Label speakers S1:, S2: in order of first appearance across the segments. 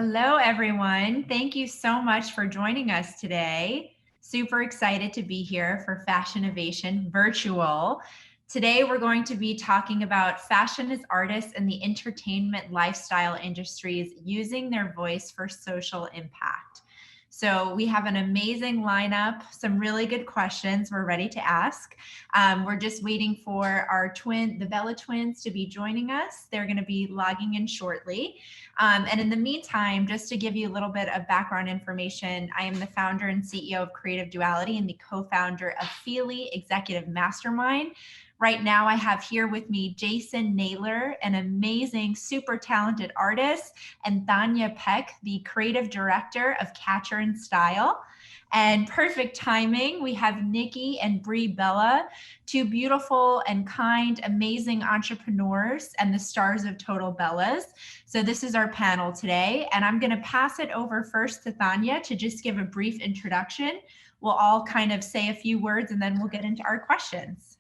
S1: Hello, everyone. Thank you so much for joining us today. Super excited to be here for Fashinnovation Virtual. Today, we're going to be talking about fashion as artists in the entertainment lifestyle industries using their voice for social impact. So we have an amazing lineup, some really good questions we're ready to ask. We're just waiting for our the Bella twins to be joining us. They're going to be logging in shortly. And in the meantime, just to give you a little bit of background information, I am the founder and CEO of Creative Duality and the co-founder of Fyli Executive Mastermind. Right now, I have here with me Jaclynn Naylor, an amazing, super talented artist, and Thania Peck, the creative director of Catcher in Style. And perfect timing, we have Nikki and Brie Bella, two beautiful and kind, amazing entrepreneurs and the stars of Total Bellas. So this is our panel today, and I'm going to pass it over first to Thania to just give a brief introduction. We'll all kind of say a few words and then we'll get into our questions.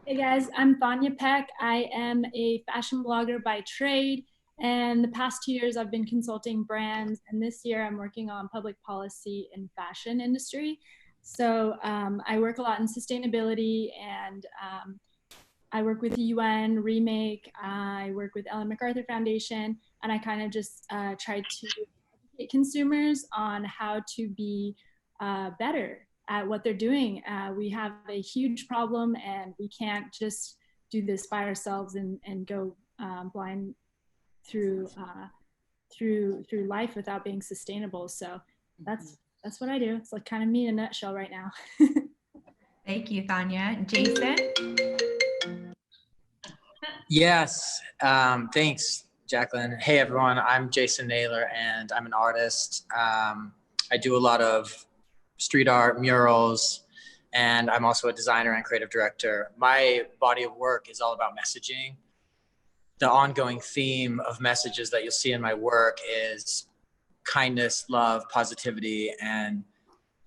S2: Hey guys, I'm Thania Peck. I am a fashion blogger by trade, and the past 2 years I've been consulting brands, and this year I'm working on public policy in fashion industry. So I work a lot in sustainability, and I work with the UN, Remake, I work with Ellen MacArthur Foundation, and I kind of just try to educate consumers on how to be better at what they're doing. We have a huge problem, and we can't just do this by ourselves and go blind through life without being sustainable. So that's what I do. It's like kind of me in a nutshell right now.
S1: Thank you, Thania. Jason?
S3: Yes, thanks, Jaclynn. Hey everyone, I'm Jason Naylor and I'm an artist. I do a lot of street art, murals, and I'm also a designer and creative director. My body of work is all about messaging. The ongoing theme of messages that you'll see in my work is kindness, love, positivity, and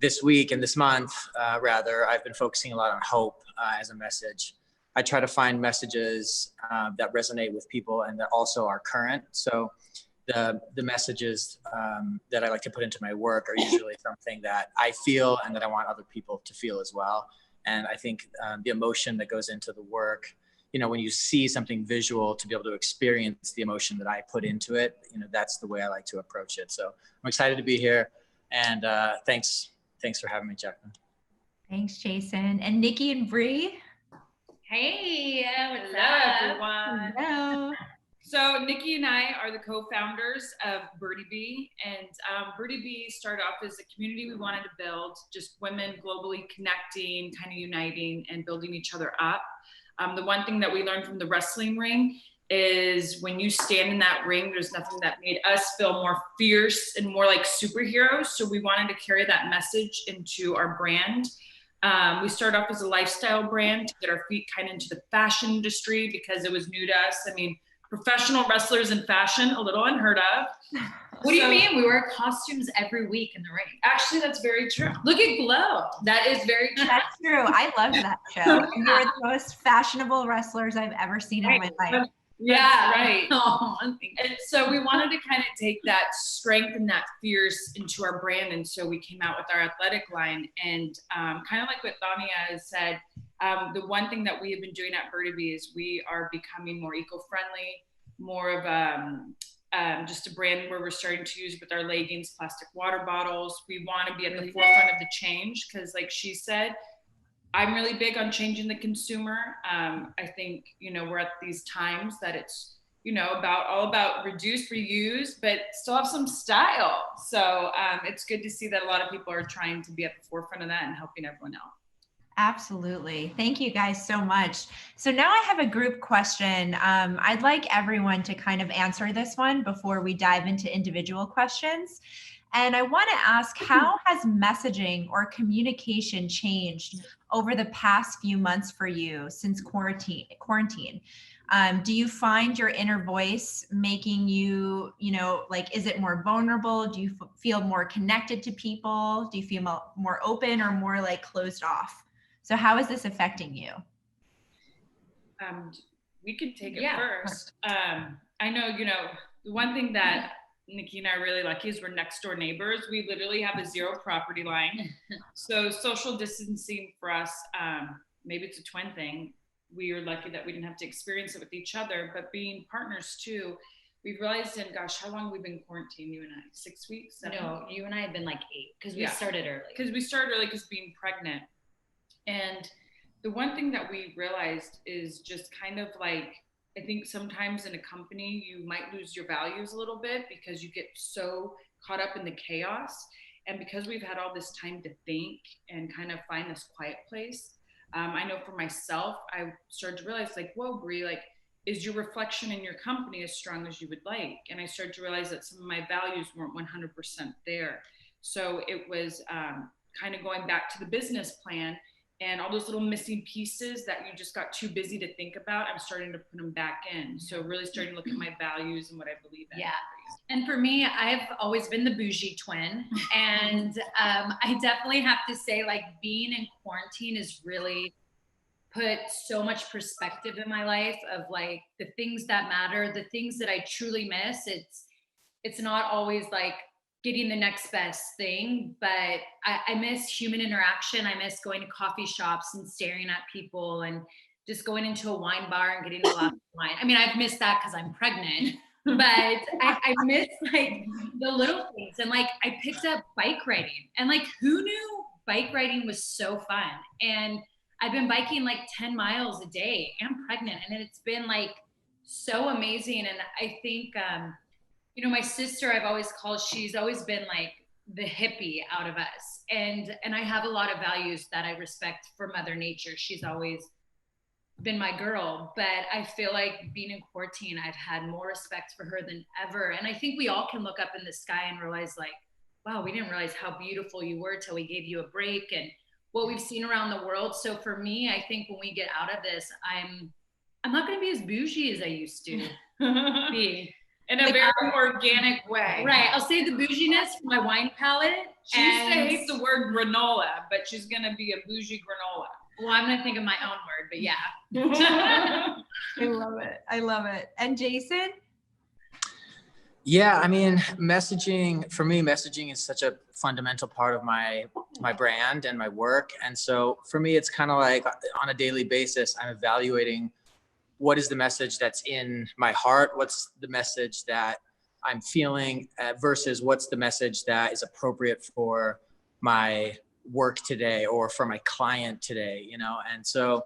S3: this week and this month, rather, I've been focusing a lot on hope as a message. I try to find messages that resonate with people and that also are current. So the messages that I like to put into my work are usually something that I feel and that I want other people to feel as well. And I think the emotion that goes into the work, when you see something visual, to be able to experience the emotion that I put into it, that's the way I like to approach it. So I'm excited to be here, and thanks for having me, Jaclynn.
S1: Thanks, Jason. And Nikki and Brie?
S4: Hey, what's
S5: up,
S4: everyone?
S1: Hello.
S5: So Nikki and I are the co-founders of Birdiebee, and Birdiebee started off as a community we wanted to build, just women globally connecting, kind of uniting and building each other up. The one thing that we learned from the wrestling ring is when you stand in that ring, there's nothing that made us feel more fierce and more like superheroes. So we wanted to carry that message into our brand. We started off as a lifestyle brand to get our feet kind of into the fashion industry because it was new to us. I mean, professional wrestlers in fashion, a little unheard of.
S4: What do you mean? We wear costumes every week in the ring.
S5: Actually, that's very true.
S4: Look at Glow. That is very true.
S1: That's true. I love that show. And you're the most fashionable wrestlers I've ever seen in my life.
S5: Yeah, right.
S4: Oh,
S5: and so we wanted to kind of take that strength and that fierce into our brand. And so we came out with our athletic line. And kind of like what Thania has said, the one thing that we have been doing at Birdiebee is we are becoming more eco-friendly, more of just a brand where we're starting to use with our leggings, plastic water bottles. We want to be at the forefront of the change because, like she said, I'm really big on changing the consumer. I think, we're at these times that it's, all about reduce, reuse, but still have some style. So it's good to see that a lot of people are trying to be at the forefront of that and helping everyone out.
S1: Absolutely. Thank you guys so much. So now I have a group question. I'd like everyone to kind of answer this one before we dive into individual questions. And I want to ask, how has messaging or communication changed over the past few months for you since quarantine? Do you find your inner voice making you, is it more vulnerable? Do you feel more connected to people? Do you feel more open or more like closed off? So how is this affecting you?
S5: We can take it first. I know, the one thing that Nikki and I are really lucky is we're next door neighbors. We literally have a 0 property line. So social distancing for us, maybe it's a twin thing. We are lucky that we didn't have to experience it with each other, but being partners too, we've realized in, gosh, how long we've been quarantined, you and I? 6 weeks? 7?
S4: No, you and I have been like 8 because we started early.
S5: Because we started early because being pregnant. And the one thing that we realized is just kind of like, I think sometimes in a company, you might lose your values a little bit because you get so caught up in the chaos. And because we've had all this time to think and kind of find this quiet place, I know for myself, I started to realize like, whoa, Brie, like, is your reflection in your company as strong as you would like? And I started to realize that some of my values weren't 100% there. So it was kind of going back to the business plan and all those little missing pieces that you just got too busy to think about. I'm starting to put them back in. So really starting to look at my values and what I believe in.
S4: Yeah. And for me, I've always been the bougie twin. And I definitely have to say, like, being in quarantine has really put so much perspective in my life of like the things that matter, the things that I truly miss. It's not always like getting the next best thing, but I miss human interaction. I miss going to coffee shops and staring at people and just going into a wine bar and getting a glass of wine. I mean, I've missed that because I'm pregnant, but I miss like the little things. And like I picked up bike riding, and like who knew bike riding was so fun? And I've been biking like 10 miles a day. I'm pregnant, and it's been like so amazing. And I think, you know, my sister, I've always called, she's always been like the hippie out of us. And I have a lot of values that I respect for Mother Nature. She's always been my girl, but I feel like being in quarantine, I've had more respect for her than ever. And I think we all can look up in the sky and realize like, wow, we didn't realize how beautiful you were till we gave you a break and what we've seen around the world. So for me, I think when we get out of this, I'm not going to be as bougie as I used to be.
S5: In a very organic way.
S4: Right. I'll save the bouginess for my wine palette.
S5: She used to hate the word granola, but she's going to be a bougie granola.
S4: Well, I'm going to think of my own word, but yeah.
S1: I love it. I love it. And Jason?
S3: Yeah, I mean, messaging, for me, messaging is such a fundamental part of my brand and my work. And so for me, it's kind of like on a daily basis, I'm evaluating what is the message that's in my heart, what's the message that I'm feeling versus what's the message that is appropriate for my work today or for my client today, you know? And so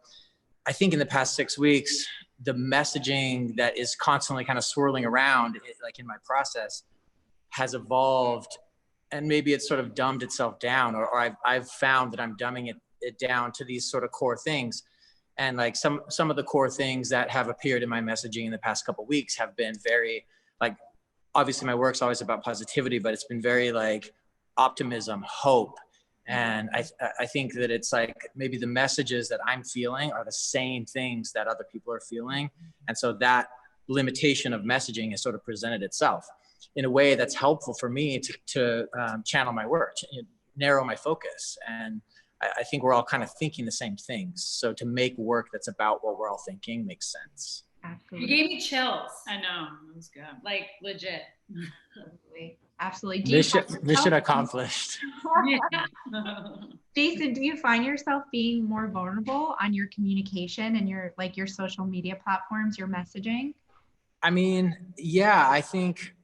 S3: I think in the past 6 weeks, the messaging that is constantly kind of swirling around, like in my process, has evolved, and maybe it's sort of dumbed itself down, or I've found that I'm dumbing it down to these sort of core things. And like some of the core things that have appeared in my messaging in the past couple of weeks have been very like, obviously my work's always about positivity, but it's been very like optimism, hope. And I think that it's like maybe the messages that I'm feeling are the same things that other people are feeling. And so that limitation of messaging has sort of presented itself in a way that's helpful for me to channel my work, narrow my focus. And I think we're all kind of thinking the same things. So to make work that's about what we're all thinking makes sense.
S1: Absolutely.
S4: You gave me chills.
S5: I know, that was good.
S4: Like legit.
S1: Absolutely.
S3: Mission accomplished.
S4: Yeah.
S1: Jason, do you find yourself being more vulnerable on your communication and your social media platforms, your messaging?
S3: I mean, yeah, I think,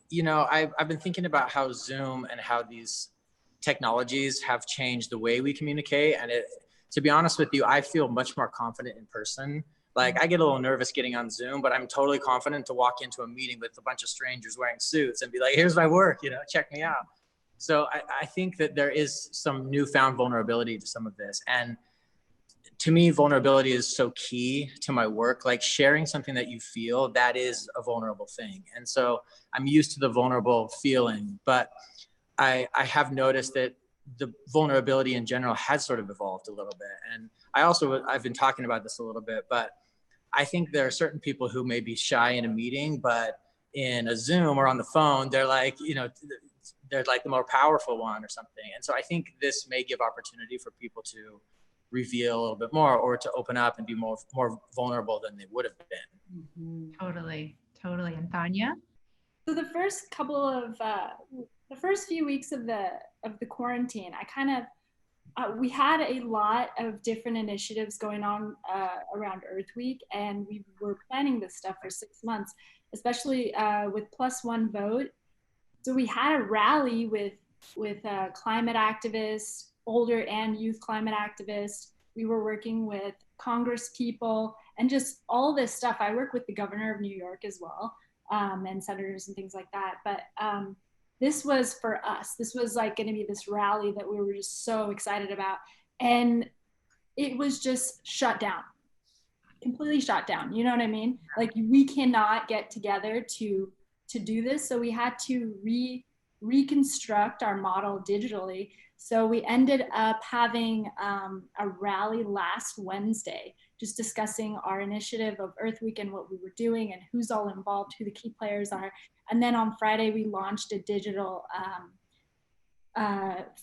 S3: you know, I've been thinking about how Zoom and how these technologies have changed the way we communicate. And to be honest with you, I feel much more confident in person. Like I get a little nervous getting on Zoom, but I'm totally confident to walk into a meeting with a bunch of strangers wearing suits and be like, here's my work, you know, check me out. So I think that there is some newfound vulnerability to some of this. And to me, vulnerability is so key to my work. Like sharing something that you feel, that is a vulnerable thing. And so I'm used to the vulnerable feeling, but I have noticed that the vulnerability in general has sort of evolved a little bit. And I've been talking about this a little bit, but I think there are certain people who may be shy in a meeting, but in a Zoom or on the phone, they're like, you know, they're like the more powerful one or something. And so I think this may give opportunity for people to reveal a little bit more or to open up and be more vulnerable than they would have been.
S1: Totally. And Thania?
S2: So the first couple of the first few weeks of the quarantine, I kind of we had a lot of different initiatives going on around Earth Week, and we were planning this stuff for 6 months, especially with +1 vote. So we had a rally with climate activists, older and youth climate activists. We were working with Congress people and just all this stuff. I work with the governor of New York as well, and senators and things like that. But this was for us. This was like going to be this rally that we were just so excited about. And it was just shut down, completely shut down. You know what I mean? Like, we cannot get together to do this. So we had to reconstruct our model digitally. So we ended up having a rally last Wednesday, just discussing our initiative of Earth Week and what we were doing and who's all involved, who the key players are. And then on Friday, we launched a digital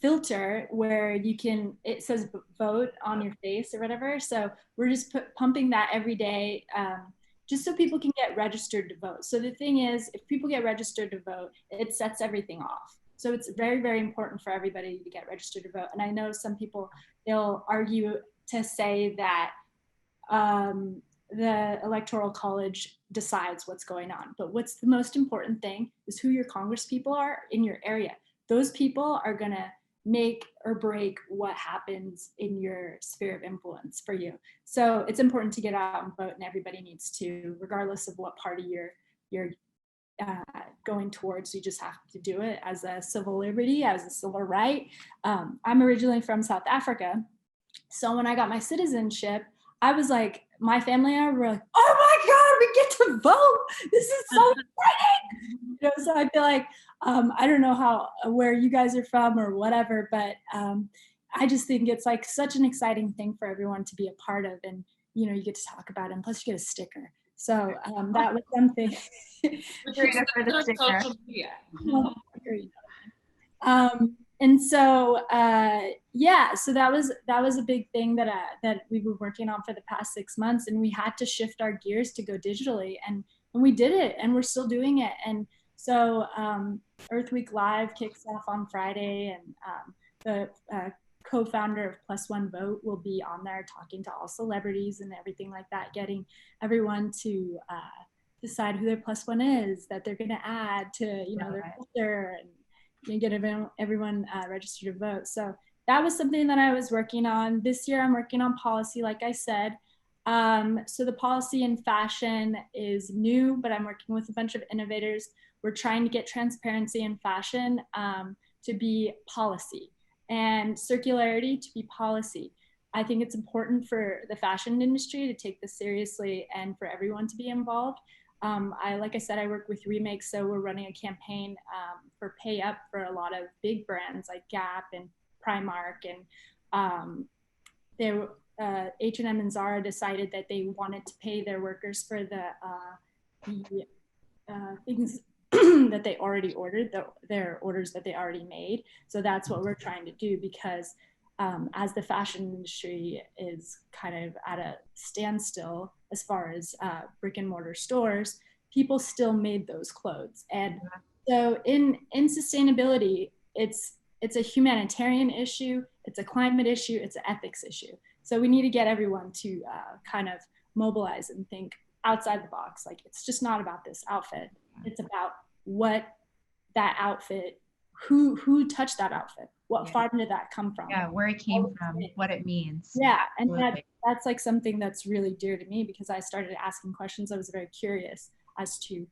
S2: filter where you can, it says vote on your face or whatever. So we're just pumping that every day, just so people can get registered to vote. So the thing is, if people get registered to vote, it sets everything off. So it's very, very important for everybody to get registered to vote. And I know some people, they'll argue to say that the Electoral College decides what's going on. But what's the most important thing is who your Congress people are in your area. Those people are gonna make or break what happens in your sphere of influence for you. So it's important to get out and vote, and everybody needs to, regardless of what party you're going towards. You just have to do it as a civil liberty, as a civil right. I'm originally from South Africa. So when I got my citizenship, I was like, my family and I were like, oh my God, we get to vote. This is so exciting. You know, so I feel like, I don't know where you guys are from or whatever, but I just think it's like such an exciting thing for everyone to be a part of. And, you know, you get to talk about it, and plus you get a sticker. So that was something.
S1: For the sticker.
S5: Social media.
S2: And so yeah, so that was a big thing that we were working on for the past 6 months, and we had to shift our gears to go digitally, and we did it, and we're still doing it. And so Earth Week Live kicks off on Friday, and the co-founder of +1 Vote will be on there talking to all celebrities and everything like that, getting everyone to decide who their +1 is that they're going to add to, you know, their filter, and you get everyone registered to vote. So that was something that I was working on. This year I'm working on policy, like I said. So the policy in fashion is new, but I'm working with a bunch of innovators. We're trying to get transparency in fashion to be policy, and circularity to be policy. I think it's important for the fashion industry to take this seriously and for everyone to be involved. Like I said, I work with Remakes, so we're running a campaign for pay up for a lot of big brands like Gap and Primark, and H&M and Zara decided that they wanted to pay their workers for the things that they already ordered, their orders that they already made. So that's what we're trying to do, because as the fashion industry is kind of at a standstill as far as brick and mortar stores, people still made those clothes. And so in sustainability, it's a humanitarian issue, it's a climate issue, it's an ethics issue. So we need to get everyone to kind of mobilize and think outside the box. Like, it's just not about this outfit. It's about what that outfit, who touched that outfit, what farm did that come from?
S1: Yeah, where it came from, what it means.
S2: Yeah, and that's like something that's really dear to me, because I started asking questions. I was very curious as to,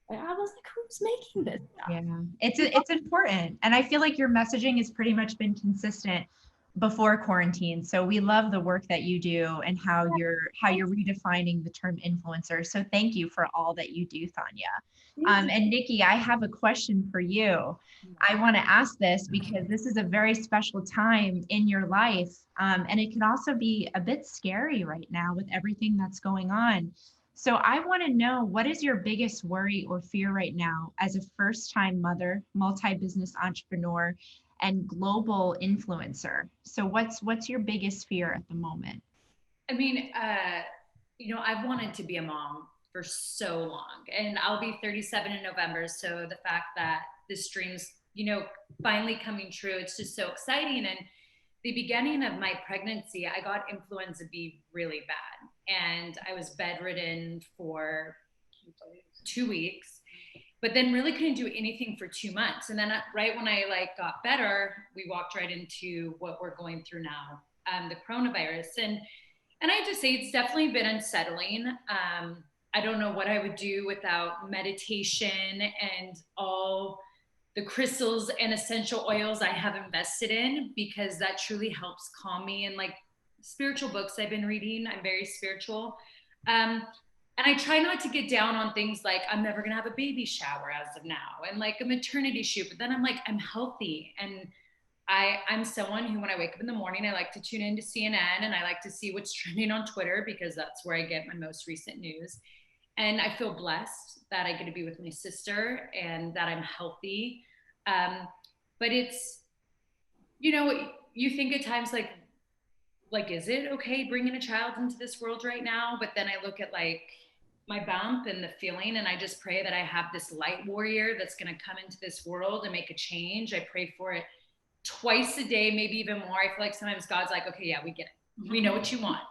S2: I was like, who's making this stuff?
S1: Yeah, it's important, and I feel like your messaging has pretty much been consistent before quarantine. So we love the work that you do and how you're redefining the term influencer. So thank you for all that you do, Thania. And Nikki, I have a question for you. I want to ask this because this is a very special time in your life, and it can also be a bit scary right now with everything that's going on. So I want to know, what is your biggest worry or fear right now as a first-time mother, multi-business entrepreneur, and global influencer? So what's your biggest fear at the moment?
S4: I mean, you know, I've wanted to be a mom for so long, and I'll be 37 in November. So the fact that this dream's, you know, finally coming true, it's just so exciting. And the beginning of my pregnancy, I got influenza B really bad, and I was bedridden for 2 weeks, but then really couldn't do anything for 2 months. And then right when I like got better, we walked right into what we're going through now, the coronavirus. And I have to say, it's definitely been unsettling. I don't know what I would do without meditation and all the crystals and essential oils I have invested in, because that truly helps calm me. And like spiritual books I've been reading, I'm very spiritual. And I try not to get down on things like I'm never gonna have a baby shower as of now, and like a maternity shoot, but then I'm like, I'm healthy. And I'm someone who, when I wake up in the morning, I like to tune into CNN, and I like to see what's trending on Twitter, because that's where I get my most recent news. And I feel blessed that I get to be with my sister and that I'm healthy. But it's, you know, you think at times like, is it okay bringing a child into this world right now? But then I look at like my bump and the feeling, and I just pray that I have this light warrior that's going to come into this world and make a change. I pray for it twice a day, maybe even more. I feel like sometimes God's like, okay, yeah, we get it. We know what you want.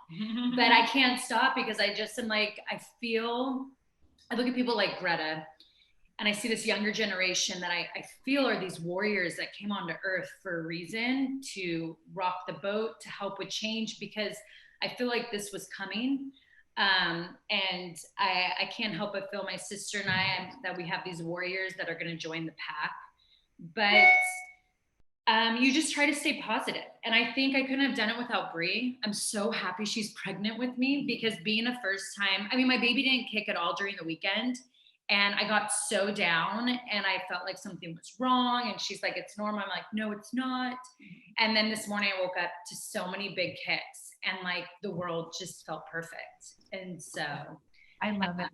S4: But I can't stop, because I just am like, I look at people like Greta, and I see this younger generation that I feel are these warriors that came onto earth for a reason, to rock the boat, to help with change, because I feel like this was coming. And I can't help but feel my sister and I, that we have these warriors that are going to join the pack. But you just try to stay positive. And I think I couldn't have done it without Brie. I'm so happy she's pregnant with me, because being a first time, I mean, my baby didn't kick at all during the weekend, and I got so down and I felt like something was wrong. And she's like, it's normal. I'm like, no, it's not. And then this morning I woke up to so many big kicks, and like the world just felt perfect. And so
S1: I love it.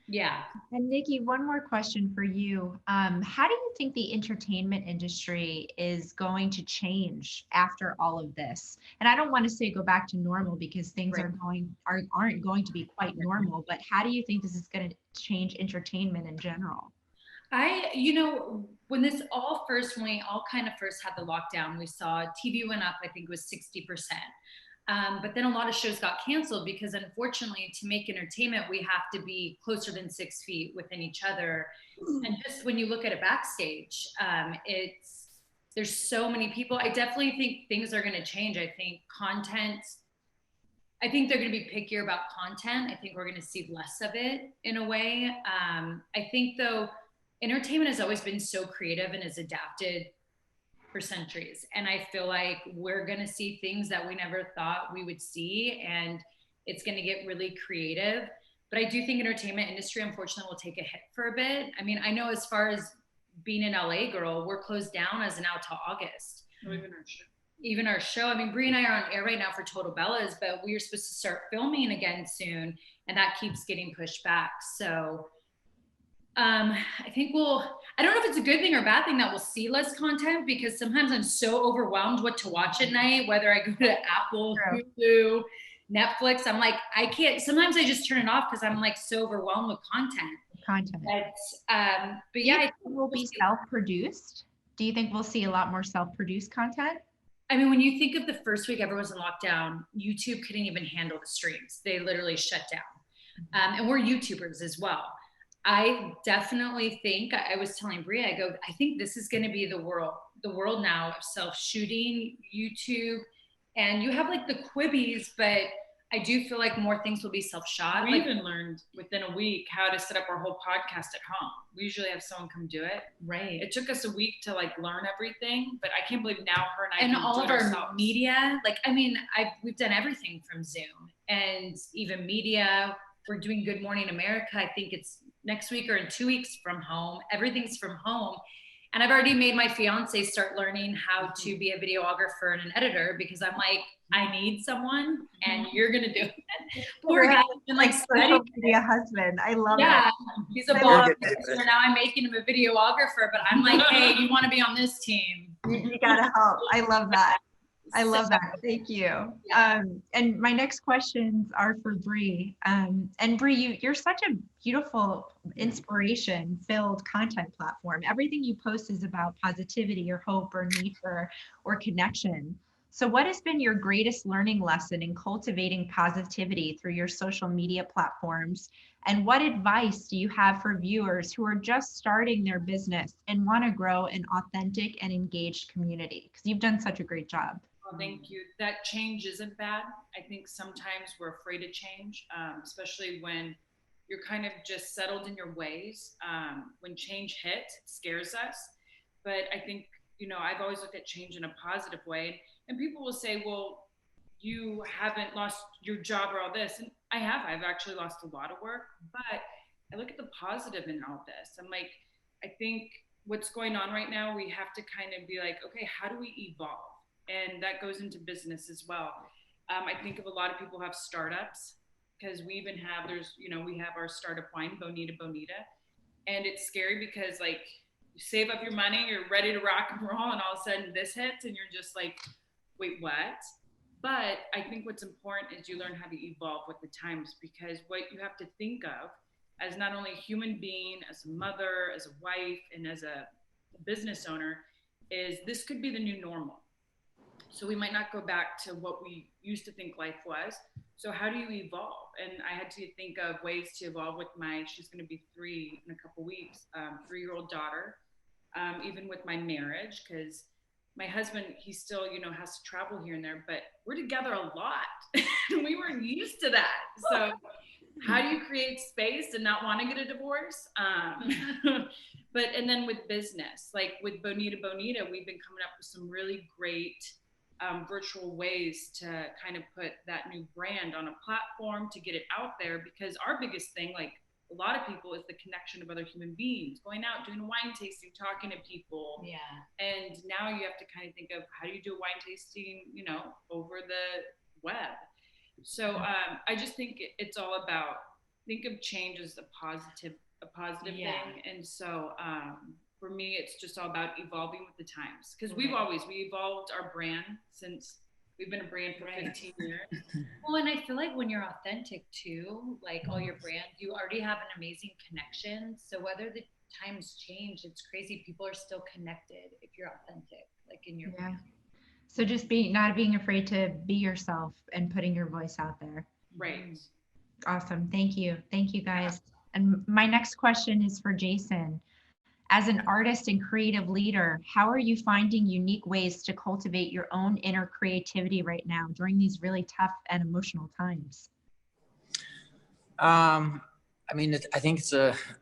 S4: Yeah.
S1: And Nikki, one more question for you. How do you think the entertainment industry is going to change after all of this? And I don't want to say go back to normal, because things aren't going to be quite normal, but how do you think this is going to change entertainment in general?
S4: You know, when we all kind of first had the lockdown, we saw TV went up, I think it was 60%. But then a lot of shows got canceled, because unfortunately, to make entertainment, we have to be closer than 6 feet within each other. And just when you look at it backstage, there's so many people. I definitely think things are going to change. I think they're going to be pickier about content. I think we're going to see less of it in a way. I think though, entertainment has always been so creative and has adapted for centuries. And I feel like we're going to see things that we never thought we would see, and it's going to get really creative. But I do think entertainment industry, unfortunately, will take a hit for a bit. I mean, I know as far as being an LA girl, we're closed down as of now till August. Even our show. I mean, Brie and I are on air right now for Total Bellas, but we are supposed to start filming again soon, and that keeps getting pushed back. So I think I don't know if it's a good thing or bad thing that we'll see less content, because sometimes I'm so overwhelmed what to watch at night, whether I go to Apple, Hulu, Netflix. I'm like, I can't, sometimes I just turn it off because I'm like so overwhelmed with content. But yeah,
S1: it will be self-produced. Do you think we'll see a lot more self-produced content?
S4: I mean, when you think of the first week everyone's in lockdown, YouTube couldn't even handle the streams. They literally shut down. And we're YouTubers as well. I definitely think, I was telling Brie, I think this is going to be the world now of self-shooting, YouTube, and you have like the Quibbies, but I do feel like more things will be self-shot.
S5: We even learned within a week how to set up our whole podcast at home. We usually have someone come do it.
S4: Right.
S5: It took us a week to like learn everything, but I can't believe now her and I
S4: and
S5: can
S4: all
S5: do
S4: of
S5: it
S4: our
S5: ourselves.
S4: Media. Like, I mean, we've done everything from Zoom and even media. We're doing Good Morning America. I think it's next week or in 2 weeks from home. Everything's from home. And I've already made my fiance start learning how to be a videographer and an editor, because I'm like, I need someone and you're going to do it. Poor guy. And like
S1: social media husband. I love it.
S4: He's a boss. So now I'm making him a videographer, but I'm like, hey, you want to be on this team?
S1: You got to help. I love that. I love that. Thank you. And my next questions are for Brie. And Brie, you're such a beautiful, inspiration-filled content platform. Everything you post is about positivity or hope or nature or connection. So what has been your greatest learning lesson in cultivating positivity through your social media platforms? And what advice do you have for viewers who are just starting their business and want to grow an authentic and engaged community? Because you've done such a great job.
S5: Well, thank you. That change isn't bad. I think sometimes we're afraid of change, especially when you're kind of just settled in your ways. When change hits, it scares us. But I think, I've always looked at change in a positive way. And people will say, well, you haven't lost your job or all this. And I have. I've actually lost a lot of work. But I look at the positive in all this. I'm like, I think what's going on right now, we have to kind of be like, okay, how do we evolve? And that goes into business as well. I think of a lot of people have startups because we even have, we have our startup wine, Bonita. And it's scary because like you save up your money, you're ready to rock and roll, and all of a sudden this hits and you're just like, wait, what? But I think what's important is you learn how to evolve with the times, because what you have to think of as not only a human being, as a mother, as a wife, and as a business owner is this could be the new normal. So we might not go back to what we used to think life was. So how do you evolve? And I had to think of ways to evolve with she's going to be 3 in a couple weeks, 3-year-old daughter, even with my marriage, because my husband, he still, has to travel here and there, but we're together a lot. We weren't used to that. So how do you create space and not want to get a divorce? And then with business, like with Bonita, we've been coming up with some really great virtual ways to kind of put that new brand on a platform to get it out there, because our biggest thing, like a lot of people, is the connection of other human beings, going out, doing a wine tasting, talking to people.
S4: Yeah.
S5: And now you have to kind of think of how do you do a wine tasting, over the web. So I just think it's all about, think of change as a positive thing. And so for me, it's just all about evolving with the times, because we evolved our brand since we've been a brand for 15 years.
S4: Well, and I feel like when you're authentic too, like all your brand, you already have an amazing connection. So whether the times change, it's crazy. People are still connected if you're authentic, like in your brand.
S1: So just not being afraid to be yourself and putting your voice out there.
S5: Right.
S1: Awesome. Thank you. Thank you, guys. And my next question is for Jason. As an artist and creative leader, how are you finding unique ways to cultivate your own inner creativity right now during these really tough and emotional times?
S3: I think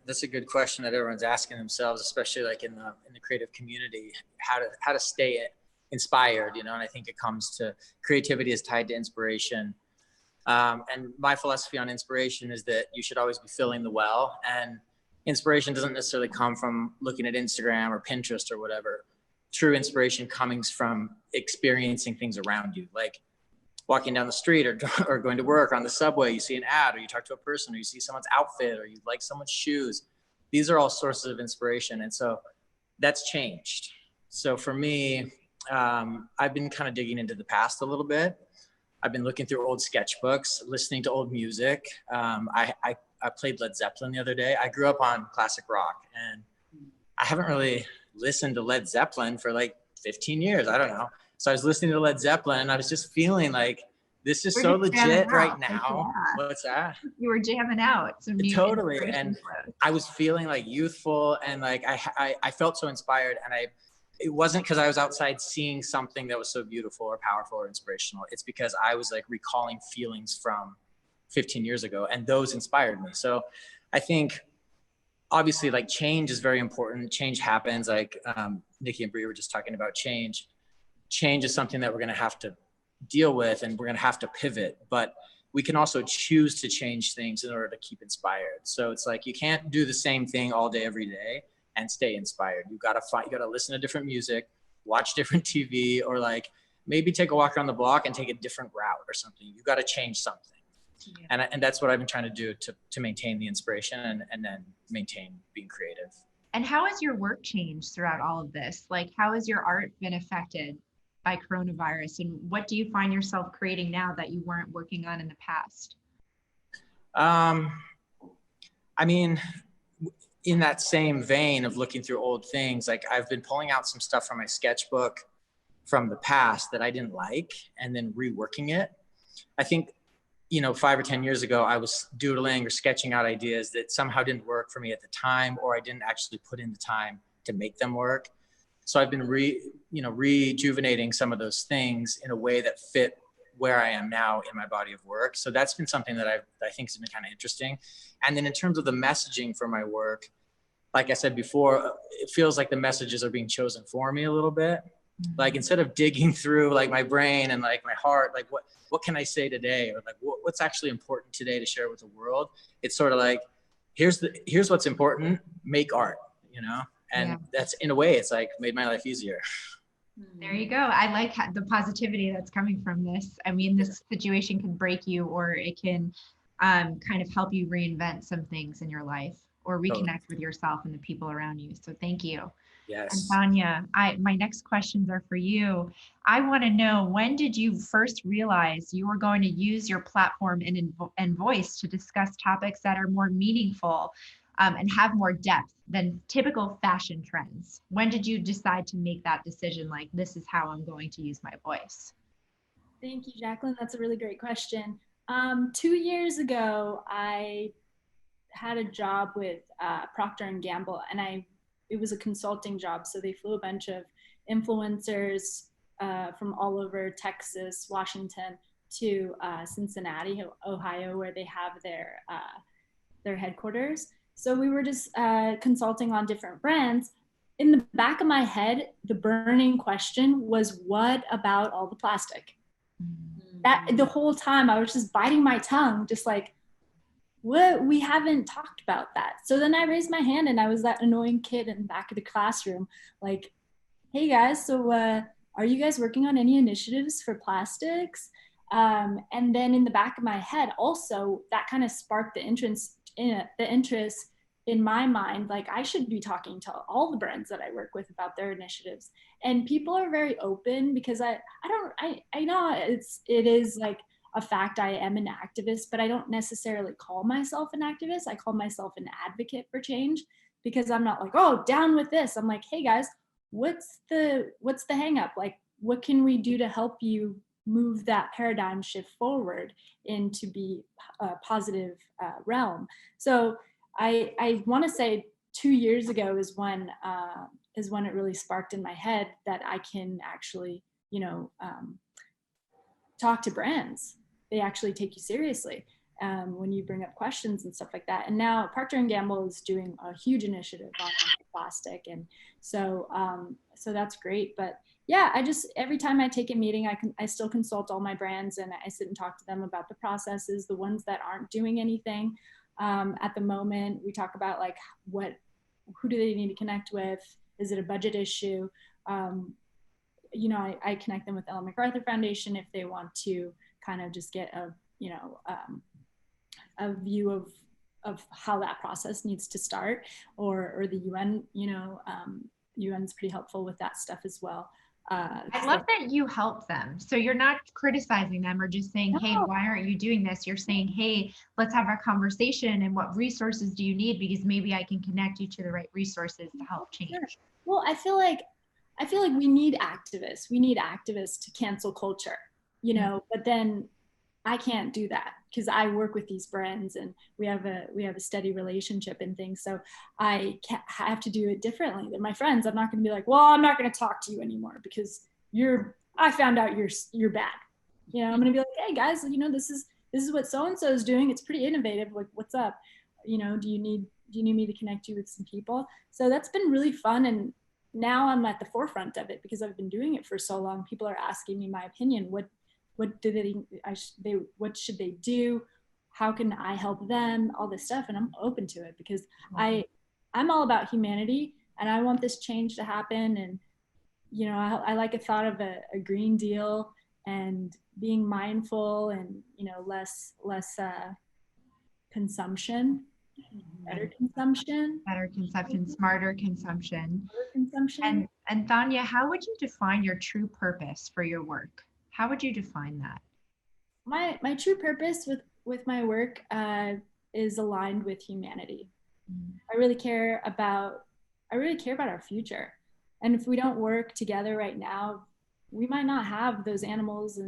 S3: that's a good question that everyone's asking themselves, especially like in the creative community, how to stay inspired, and I think it comes to creativity is tied to inspiration. And my philosophy on inspiration is that you should always be filling the well, and inspiration doesn't necessarily come from looking at Instagram or Pinterest or whatever. True inspiration comes from experiencing things around you, like walking down the street or going to work on the subway. You see an ad, or you talk to a person, or you see someone's outfit, or you like someone's shoes. These are all sources of inspiration. And so that's changed. So for me, I've been kind of digging into the past a little bit. I've been looking through old sketchbooks, listening to old music. I played Led Zeppelin the other day. I grew up on classic rock, and I haven't really listened to Led Zeppelin for like 15 years. I don't know. So I was listening to Led Zeppelin, and I was just feeling like, this is so legit right now. What's that?
S1: You were jamming out.
S3: Totally. And I was feeling like youthful, and like I felt so inspired, and it wasn't because I was outside seeing something that was so beautiful or powerful or inspirational. It's because I was like recalling feelings from 15 years ago, and those inspired me. So I think obviously like change is very important. Change happens, like Nikki and Brie were just talking about change. Change is something that we're going to have to deal with, and we're going to have to pivot, but we can also choose to change things in order to keep inspired. So it's like, you can't do the same thing all day, every day and stay inspired. You got to listen to different music, watch different TV, or like maybe take a walk around the block and take a different route or something. You got to change something. Yeah. And that's what I've been trying to do to maintain the inspiration and then maintain being creative.
S1: And how has your work changed throughout all of this? Like, how has your art been affected? by coronavirus? And what do you find yourself creating now that you weren't working on in the past?
S3: I mean, in that same vein of looking through old things, like I've been pulling out some stuff from my sketchbook from the past that I didn't like and then reworking it. I think, 5 or 10 years ago, I was doodling or sketching out ideas that somehow didn't work for me at the time, or I didn't actually put in the time to make them work. So I've been rejuvenating some of those things in a way that fit where I am now in my body of work. So that's been something that I think has been kind of interesting. And then in terms of the messaging for my work, like I said before, it feels like the messages are being chosen for me a little bit. Like instead of digging through like my brain and like my heart, like what can I say today? Or like what's actually important today to share with the world? It's sort of like, here's what's important, make art, And that's, in a way, it's like made my life easier.
S1: There you go. I like the positivity that's coming from this. I mean, this situation can break you, or it can kind of help you reinvent some things in your life, or reconnect with yourself and the people around you. So thank you.
S3: Yes.
S1: And Thania, my next questions are for you. I want to know, when did you first realize you were going to use your platform and voice to discuss topics that are more meaningful and have more depth than typical fashion trends? When did you decide to make that decision? Like, this is how I'm going to use my voice.
S2: Thank you, Jaclynn. That's a really great question. 2 years ago, I had a job with Procter & Gamble, and it was a consulting job. So they flew a bunch of influencers from all over Texas, Washington, to Cincinnati, Ohio, where they have their headquarters. So we were just consulting on different brands. In the back of my head, the burning question was, what about all the plastic? That the whole time I was just biting my tongue, just like, what? We haven't talked about that. So then I raised my hand, and I was that annoying kid in the back of the classroom, like, hey guys, so are you guys working on any initiatives for plastics? And then in the back of my head, also, that kind of sparked the interest in my mind, like I should be talking to all the brands that I work with about their initiatives. And people are very open, because I know it is like a fact, I am an activist, but I don't necessarily call myself an activist. I call myself an advocate for change, because I'm not like, oh, down with this. I'm like, hey guys, what's the hang up? Like, what can we do to help you move that paradigm shift forward into be a positive realm? So I want to say 2 years ago is when it really sparked in my head that I can actually, talk to brands. They actually take you seriously when you bring up questions and stuff like that. And now Procter & Gamble is doing a huge initiative on plastic, and so that's great. But yeah, every time I take a meeting, I still consult all my brands, and I sit and talk to them about the processes, the ones that aren't doing anything at the moment. We talk about like who do they need to connect with? Is it a budget issue? I connect them with Ellen MacArthur Foundation if they want to kind of just get a view of how that process needs to start, or the UN. UN's pretty helpful with that stuff as well.
S1: I love that you help them. So you're not criticizing them or just saying, hey, why aren't you doing this? You're saying, hey, let's have a conversation, and what resources do you need? Because maybe I can connect you to the right resources to help change.
S2: Sure. Well, I feel like we need activists. We need activists to cancel culture, but then I can't do that, because I work with these brands and we have a steady relationship and things. So I have to do it differently than my friends. I'm not going to be like, well, I'm not going to talk to you anymore because I found out you're bad. I'm going to be like, hey guys, this is what so-and-so is doing. It's pretty innovative. Like, what's up? Do you need me to connect you with some people? So that's been really fun. And now I'm at the forefront of it because I've been doing it for so long. People are asking me my opinion. What should they do? How can I help them? All this stuff. And I'm open to it because I'm all about humanity and I want this change to happen. And, I like a thought of a Green Deal and being mindful and, less consumption better consumption.
S1: Better consumption, smarter consumption.
S2: Better consumption.
S1: And Thania, how would you define your true purpose for your work? How would you define that?
S2: My true purpose with my work is aligned with humanity. I really care about our future. And if we don't work together right now, we might not have those animals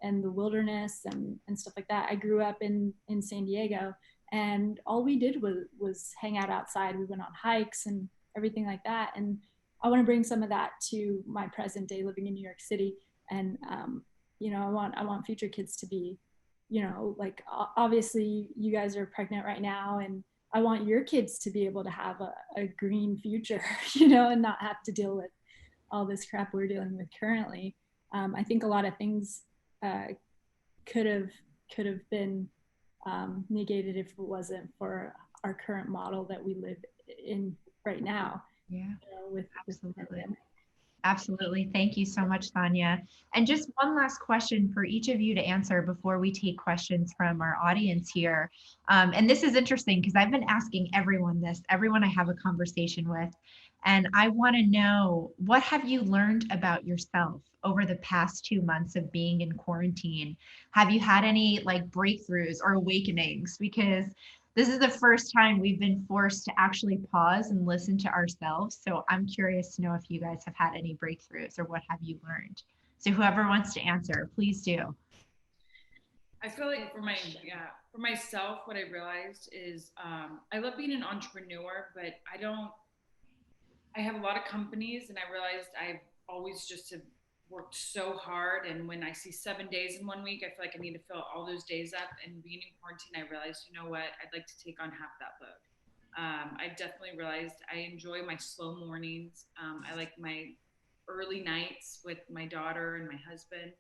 S2: and the wilderness and stuff like that. I grew up in San Diego, and all we did was hang out outside. We went on hikes and everything like that. And I want to bring some of that to my present day living in New York City. And you know, I want future kids to be, you know, like obviously you guys are pregnant right now, and I want your kids to be able to have a green future, you know, and not have to deal with all this crap we're dealing with currently. I think a lot of things could have been negated if it wasn't for our current model that we live in right now.
S1: Yeah,
S2: with
S1: absolutely. Absolutely. Thank you so much, Thania. And just one last question for each of you to answer before we take questions from our audience here. And this is interesting because I've been asking everyone I have a conversation with, and I want to know, what have you learned about yourself over the past 2 months of being in quarantine? Have you had any like breakthroughs or awakenings? Because this is the first time we've been forced to actually pause and listen to ourselves. So I'm curious to know if you guys have had any breakthroughs or what have you learned. So whoever wants to answer, please do.
S5: I feel like for myself, what I realized is I love being an entrepreneur, but I have a lot of companies, and I realized I've always just have worked so hard, and when I see 7 days in 1 week, I feel like I need to fill all those days up. And being in quarantine, I realized, you know what, I'd like to take on half that load. I definitely realized I enjoy my slow mornings. I like my early nights with my daughter and my husband.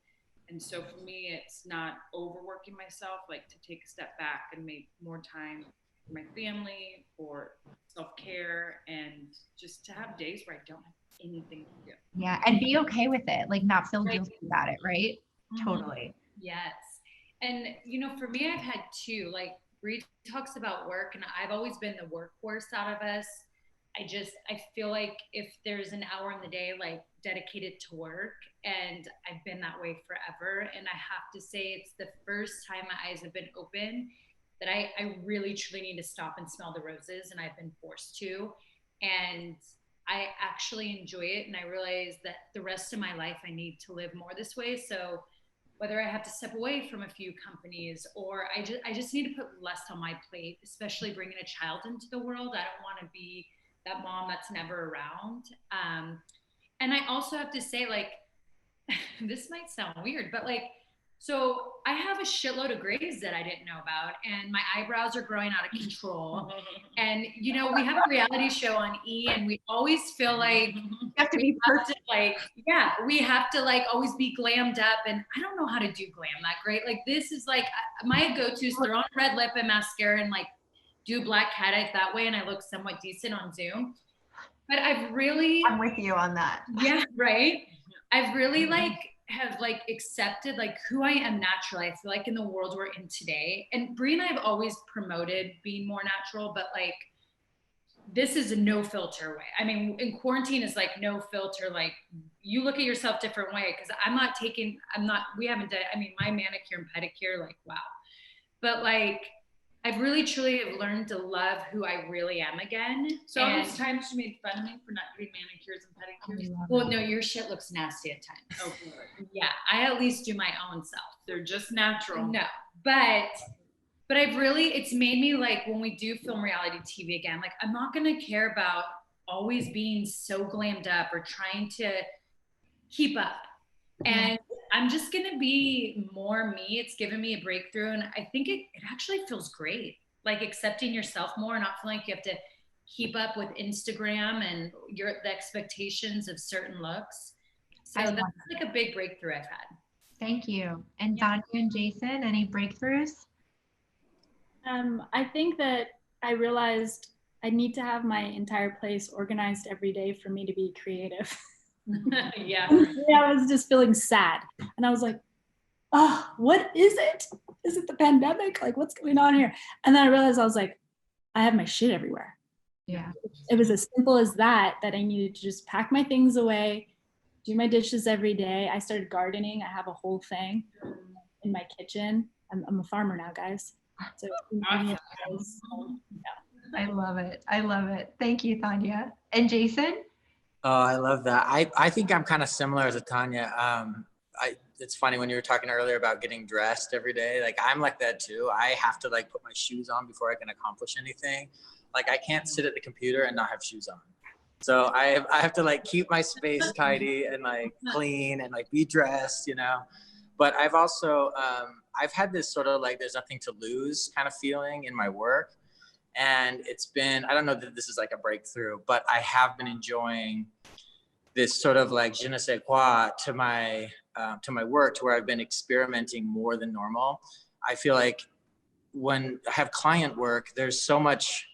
S5: And so for me, it's not overworking myself, like to take a step back and make more time for my family, for self-care, and just to have days where I don't have anything to do.
S1: Yeah, and be okay with it, like not feel guilty about it, right?
S4: Mm-hmm.
S1: Totally.
S4: Yes. And you know, for me, I've had two. Like Brie talks about work, and I've always been the workhorse out of us. I feel like if there's an hour in the day like dedicated to work, and I've been that way forever. And I have to say, it's the first time my eyes have been open that I really truly need to stop and smell the roses, and I've been forced to. And I actually enjoy it, and I realize that the rest of my life I need to live more this way. So whether I have to step away from a few companies, or I just need to put less on my plate, especially bringing a child into the world. I don't want to be that mom that's never around. And I also have to say, like, this might sound weird, but like, so I have a shitload of grays that I didn't know about, and my eyebrows are growing out of control. And you know, we have a reality show on E, and we always feel like
S1: You have to be perfect.
S4: we have to like always be glammed up, and I don't know how to do glam that great. Like this is like my go-to is throw on a red lip and mascara and like do black cat eyes that way, and I look somewhat decent on Zoom. But I'm
S1: with you on that.
S4: Yeah, right. I've really have accepted like who I am naturally. I feel like in the world we're in today, and Brie and I have always promoted being more natural, but like this is a no filter way. I mean, in quarantine is like no filter, like you look at yourself different way, because we haven't done, I mean, my manicure and pedicure, like wow. But like I've really truly have learned to love who I really am again.
S5: So all those times you made fun of me for not doing manicures and pedicures.
S4: Well, no, your shit looks nasty at times.
S5: Oh, good.
S4: Yeah, I at least do my own self.
S5: They're just natural.
S4: No, but I've really, it's made me like when we do film reality TV again, like I'm not gonna care about always being so glammed up or trying to keep up. And I'm just gonna be more me. It's given me a breakthrough, and I think it actually feels great. Like accepting yourself more, and not feeling like you have to keep up with Instagram and the expectations of certain looks. So that's like a big breakthrough I've had.
S1: Thank you. And Thania and Jason, any breakthroughs?
S2: I think that I realized I need to have my entire place organized every day for me to be creative.
S4: Yeah.
S2: I was just feeling sad, and I was like, oh, what is it? Is it the pandemic? Like, what's going on here? And then I realized I was like, I have my shit everywhere.
S1: Yeah.
S2: It was as simple as that I needed to just pack my things away, do my dishes every day. I started gardening. I have a whole thing in my kitchen. I'm a farmer now, guys. So
S5: Awesome.
S1: I love it. I love it. Thank you, Thania. And Jason?
S3: Oh, I love that. I think I'm kind of similar to Thania. It's funny when you were talking earlier about getting dressed every day. Like I'm like that too. I have to like put my shoes on before I can accomplish anything. Like I can't sit at the computer and not have shoes on. So I have to like keep my space tidy and like clean and like be dressed, you know. But I've also I've had this sort of like there's nothing to lose kind of feeling in my work. And it's been, I don't know that this is like a breakthrough, but I have been enjoying this sort of like je ne sais quoi to my work, to where I've been experimenting more than normal. I feel like when I have client work, there's so much,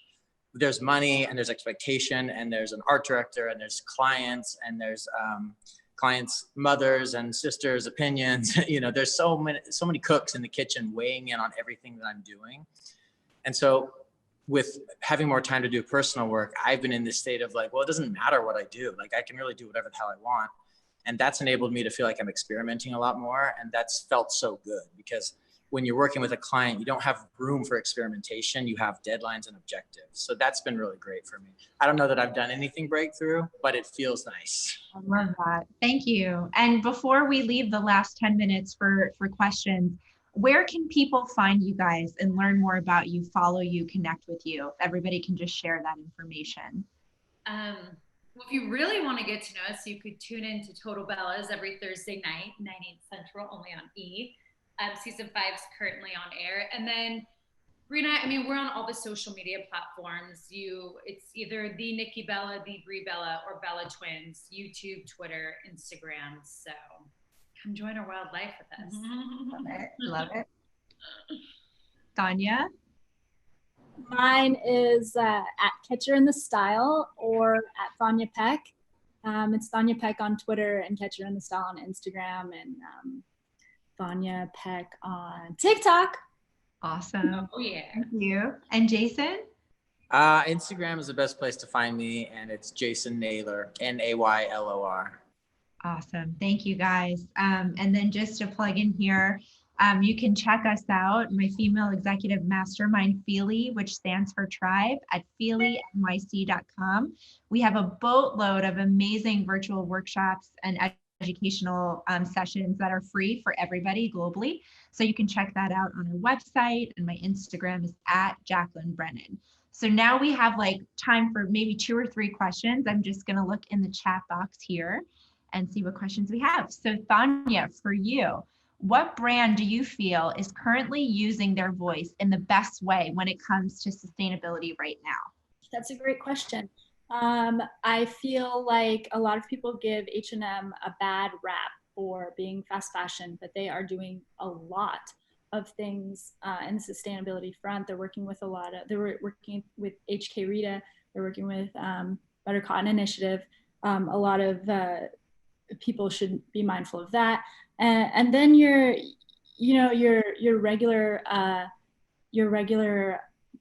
S3: there's money and there's expectation and there's an art director and there's clients and there's clients' mothers and sisters' opinions. You know, there's so many cooks in the kitchen weighing in on everything that I'm doing. And so with having more time to do personal work, I've been in this state of like, well, it doesn't matter what I do. Like I can really do whatever the hell I want. And that's enabled me to feel like I'm experimenting a lot more. And that's felt so good, because when you're working with a client, you don't have room for experimentation. You have deadlines and objectives. So that's been really great for me. I don't know that I've done anything breakthrough, but it feels nice.
S1: I love that. Thank you. And before we leave the last 10 minutes for questions, where can people find you guys and learn more about you, follow you, connect with you? Everybody can just share that information.
S4: Well, if you really want to get to know us, you could tune in to Total Bellas every Thursday night, 9/8 Central, only on E. Season 5 is currently on air. And then Brie and I mean, we're on all the social media platforms. It's either the Nikki Bella, the Brie Bella, or Bella Twins, YouTube, Twitter, Instagram. So come join our wild life with us.
S1: Love it. Love it. Thania?
S2: Mine is at Catcher in the Style or at Thania Peck. It's Thania Peck on Twitter and Catcher in the Style on Instagram, and Thania Peck on TikTok.
S1: Awesome.
S4: Oh, yeah.
S1: Thank you. And Jason?
S3: Instagram is the best place to find me, and it's Jason Naylor, Naylor.
S1: Awesome. Thank you, guys. And then just to plug in here, you can check us out, my female executive mastermind, Fyli, which stands for Tribe, at FyliNYC.com. We have a boatload of amazing virtual workshops and educational sessions that are free for everybody globally. So you can check that out on our website, and my Instagram is at Jaclynn Brennan. So now we have like time for maybe 2 or 3 questions. I'm just going to look in the chat box here and see what questions we have. So Thania, for you, what brand do you feel is currently using their voice in the best way when it comes to sustainability right now?
S2: That's a great question. I feel like a lot of people give H&M a bad rap for being fast fashion, but they are doing a lot of things in the sustainability front. They're working with they're working with HK Rita, they're working with Better Cotton Initiative. A lot of people should be mindful of that. And then your regular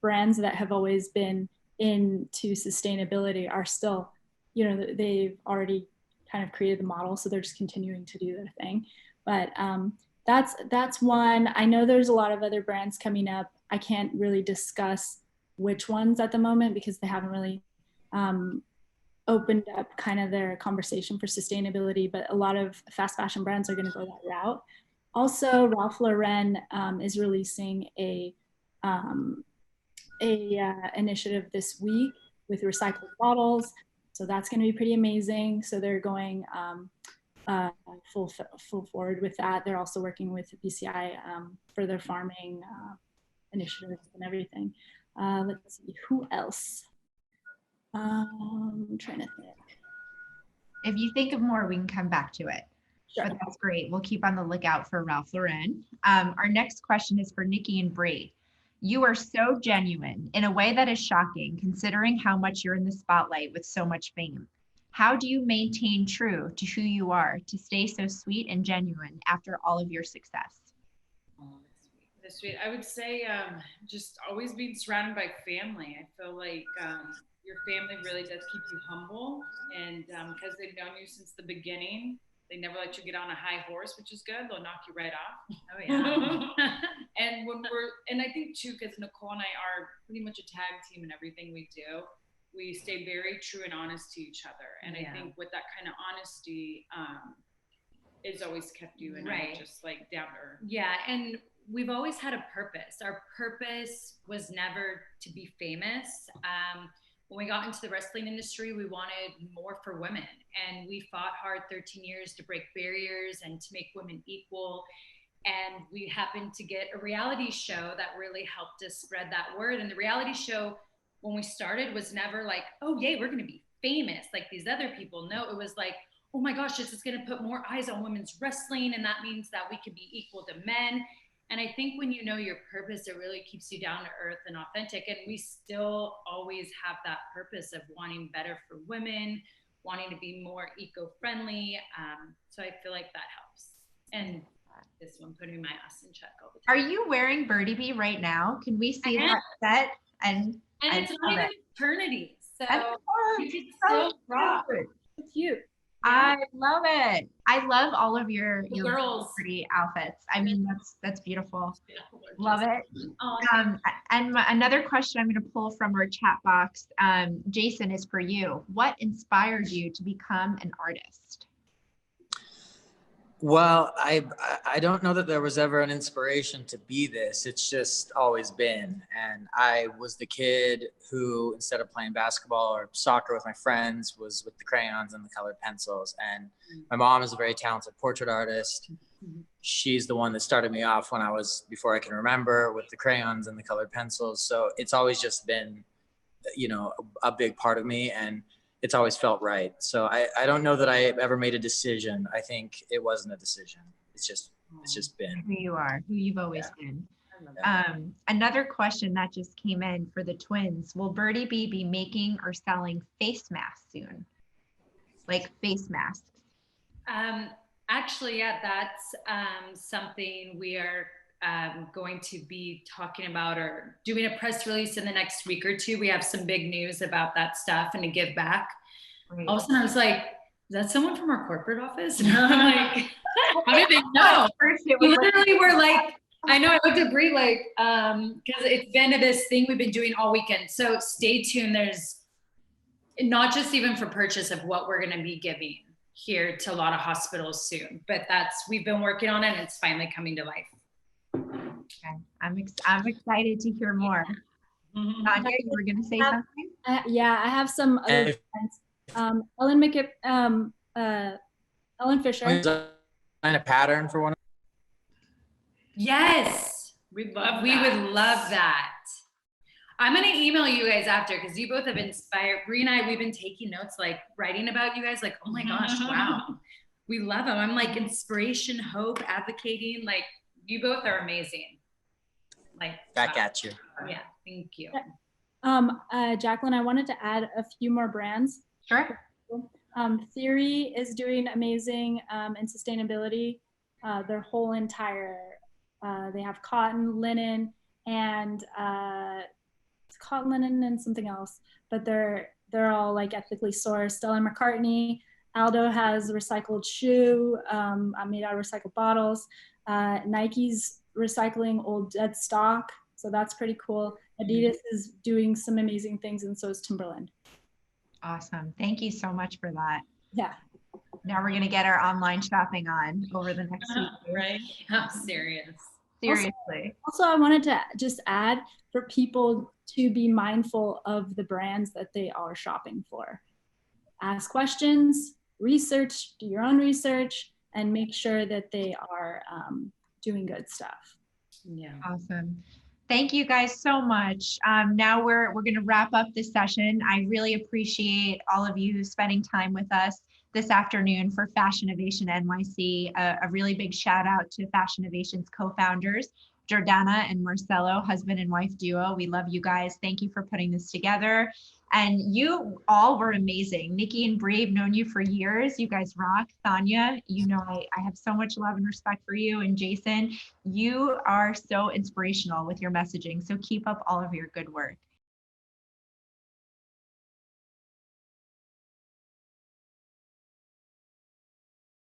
S2: brands that have always been into sustainability are still, they've already kind of created the model, so they're just continuing to do their thing. But that's one. I know there's a lot of other brands coming up. I can't really discuss which ones at the moment because they haven't really opened up kind of their conversation for sustainability, but a lot of fast fashion brands are going to go that route. Also, Ralph Lauren is releasing a initiative this week with recycled bottles, so that's going to be pretty amazing. So they're going full forward with that. They're also working with BCI for their farming initiatives and everything. Let's see, who else? I'm trying to think.
S1: If you think of more, we can come back to it.
S2: Sure.
S1: But that's great. We'll keep on the lookout for Ralph Lauren. Our next question is for Nikki and Brie. You are so genuine in a way that is shocking, considering how much you're in the spotlight with so much fame. How do you maintain true to who you are to stay so sweet and genuine after all of your success?
S5: That's sweet. I would say just always being surrounded by family. I feel like your family really does keep you humble, and because they've known you since the beginning, they never let you get on a high horse, which is good. They'll knock you right off.
S4: Oh yeah.
S5: And I think too, because Nicole and I are pretty much a tag team in everything we do, we stay very true and honest to each other. And I think with that kind of honesty, it's always kept you and I just like down to earth.
S4: Yeah, and we've always had a purpose. Our purpose was never to be famous. When we got into the wrestling industry, we wanted more for women, and we fought hard 13 years to break barriers and to make women equal. And we happened to get a reality show that really helped us spread that word. And the reality show, when we started, was never like, oh yay, we're going to be famous like these other people. No, it was like, oh my gosh, this is going to put more eyes on women's wrestling, and that means that we could be equal to men. And I think when you know your purpose, it really keeps you down to earth and authentic. And we still always have that purpose of wanting better for women, wanting to be more eco-friendly. So I feel like that helps. And this one, putting my ass in check all the time.
S1: Are you wearing Birdiebee right now? Can we see that set? And
S4: it's not even eternity. So you can
S1: so
S4: still rock.
S2: It's cute.
S1: I love it. I love all of your
S4: girls'
S1: pretty outfits. I mean, that's beautiful. Love it.
S4: Oh,
S1: And another question I'm going to pull from our chat box, Jason, is for you. What inspired you to become an artist?
S3: Well, I don't know that there was ever an inspiration to be this. It's just always been. And I was the kid who, instead of playing basketball or soccer with my friends, was with the crayons and the colored pencils. And my mom is a very talented portrait artist. She's the one that started me off before I can remember, with the crayons and the colored pencils. So it's always just been, a big part of me. And it's always felt right. So I don't know that I ever made a decision. I think it wasn't a decision. It's just been
S1: Who you are, who you've always been.
S3: Yeah.
S1: Another question that just came in for the twins. Will Birdiebee be making or selling face masks soon? Like face masks?
S4: Actually, yeah, that's something we are going to be talking about or doing a press release in the next week or two. We have some big news about that stuff and to give back.
S1: Right.
S4: All of a sudden I was like, is that someone from our corporate office? And I'm like, how did they know? We literally were like, I know, I looked at Brie like, because it's been this thing we've been doing all weekend. So stay tuned. There's not just even for purchase of what we're going to be giving here to a lot of hospitals soon, but we've been working on it and it's finally coming to life.
S1: Okay. I'm excited to hear more. Thania, you were going to say something?
S2: Yeah, I have some other friends. Ellen Fisher.
S3: Find a pattern for one.
S4: Yes, we would love that. I'm going to email you guys after, because you both have inspired. Brie and I, we've been taking notes, like writing about you guys, like, oh my gosh, wow. We love them. I'm like inspiration, hope, advocating. Like, you both are amazing. Like,
S3: back at you.
S4: Yeah, thank you.
S2: Jaclynn, I wanted to add a few more brands.
S1: Sure.
S2: Theory is doing amazing in sustainability. Their whole entire, they have cotton, linen, and it's cotton, linen, and something else. But they're all like ethically sourced. Stella McCartney, Aldo has recycled shoe made out of recycled bottles. Nike's recycling old dead stock, so that's pretty cool. Adidas is doing some amazing things, and so is Timberland.
S1: Awesome. Thank you so much for that.
S2: Yeah.
S1: Now we're going to get our online shopping on over the next week.
S4: Right? I'm serious.
S1: Seriously.
S2: Also, I wanted to just add for people to be mindful of the brands that they are shopping for. Ask questions, research, do your own research, and make sure that they are doing good stuff.
S4: Yeah.
S1: Awesome. Thank you guys so much. Now we're going to wrap up this session. I really appreciate all of you spending time with us this afternoon for Fashinnovation NYC. A really big shout out to Fashinnovation's co-founders, Jordana and Marcelo, husband and wife duo. We love you guys. Thank you for putting this together. And you all were amazing. Nikki and Brie, I've known you for years. You guys rock. Thania, you know, I have so much love and respect for you. And Jason, you are so inspirational with your messaging. So keep up all of your good work.